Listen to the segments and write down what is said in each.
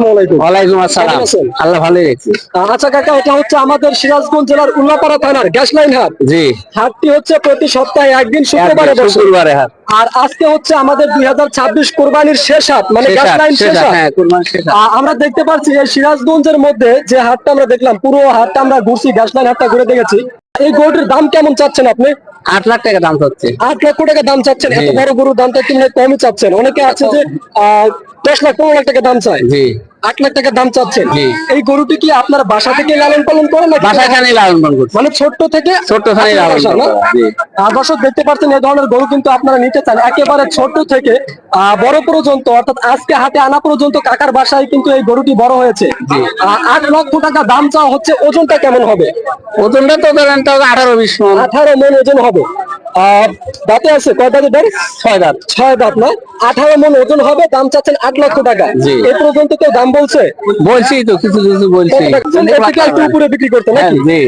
ওয়ালাইকুম আসসালাম। আল্লাহ ভালো রেখেছে। আচ্ছা কাকা, এটা হচ্ছে আমাদের সিরাজগঞ্জ জেলার উল্লাপাড়া থানার গ্যাস লাইন হাট। জি, হাটটি হচ্ছে প্রতি সপ্তাহে একদিন শুক্রবারে বসে। শুক্রবারে হাট। আর আজকে হচ্ছে আমাদের 2026 কোরবানির শেষ হাট, মানে গ্যাস লাইন শেষ হাট। হ্যাঁ, কুরবানির শেষ হাট। আমরা দেখতে পাচ্ছি এই সিরাজগঞ্জের মধ্যে যে হাটটা আমরা দেখলাম, পুরো হাটটা আমরা ঘুরছি, গ্যাস লাইন হাটটা ঘুরে দেখেছি। এই গরুটির দাম কেমন চাচ্ছেন আপনি? 8 লাখ টাকা দাম হচ্ছে। 8 লক্ষ টাকা দাম চাচ্ছেন? এত বড় গরুর দামটা কিন্তু কমই চাচ্ছেন। অনেকে আছে যে 10 লাখ 15 লাখ টাকা দাম চায়। জি, 8 লাখ টাকা দাম চাচ্ছেন। জি। এই গরুটি কি আপনার বাসা থেকে লালন পালন করেন নাকি বাসায় খানে লালন পালন করছে, মানে ছোট্ট থেকে? ছোট্ট খানে আপনার লালন বাসা পালন না? করা। জি। দর্শক দেখতে পাচ্ছেন, এই ধরনের গরু কিন্তু আপনারা নিতে চান একেবারে ছোট থেকে বড় পর্যন্ত, অর্থাৎ আজকে হাটে আনা পর্যন্ত কাকার বাসায় কিন্তু এই গরুটি বড় হয়েছে। 8 লক্ষ টাকা দাম চাওয়া হচ্ছে। ওজনটা কেমন হবে? ওজনটা তো ধরেন তো 18-20 মণ। 18 মণ ওজন হবে। দাঁতে আছে কয় দাঁতে? দাঁত 6 দাঁত। 6 দাঁত না? 18 মণ ওজন হবে। দাম চাচ্ছেন 8 লক্ষ টাকা। জি। এই পর্যন্ত কেউ দাম বলছে? বলছি তো, কিছু কিছু বলছি। এর থেকে একটু উপরে বিক্রি করতে হ্যাঁ, নাকি? জি।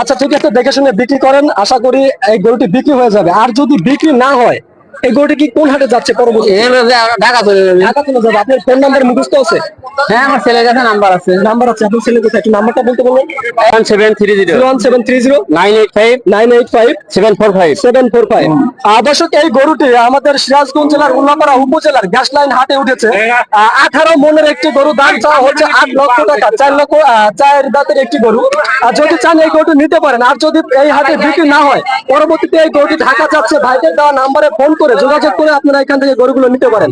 আচ্ছা ঠিক আছে, দেখে শুনে বিক্রি করেন। আশা করি এই গরুটি বিক্রি হয়ে যাবে। আর যদি বিক্রি না হয়, এই গরুটি কি কোন হাটে যাচ্ছে পরবর্তী? ঢাকা চলে যাবে। ঢাকা চলে যাবে। আপনার ফোন নাম্বার মুখস্থ আছে? হ্যাঁ, আমার ছেলের কাছে নাম্বার আছে। নাম্বার আছে? আপনার ছেলে কোথায়? একটু নাম্বারটা বলতে বলুন। 1730 01730 985 985 745। 745। দর্শক, এই গরুটি আমাদের সিরাজগঞ্জ জেলার উল্লাপাড়া উপজেলার গ্যাস লাইন হাটে উঠেছে। 18 মনের একটি গরু, দাম চাওয়া হচ্ছে 8 লক্ষ টাকা। 4 দাঁতের একটি গরু। আর যদি চান এই গরুটি নিতে পারেন। আর যদি এই হাটে বিক্রি না হয়, পরবর্তীতে এই গরুটি ঢাকা যাচ্ছে, ভাইদের দেওয়া নাম্বারে ফোন করে যোগাযোগ করে আপনারা এখান থেকে গরুগুলো নিতে পারেন।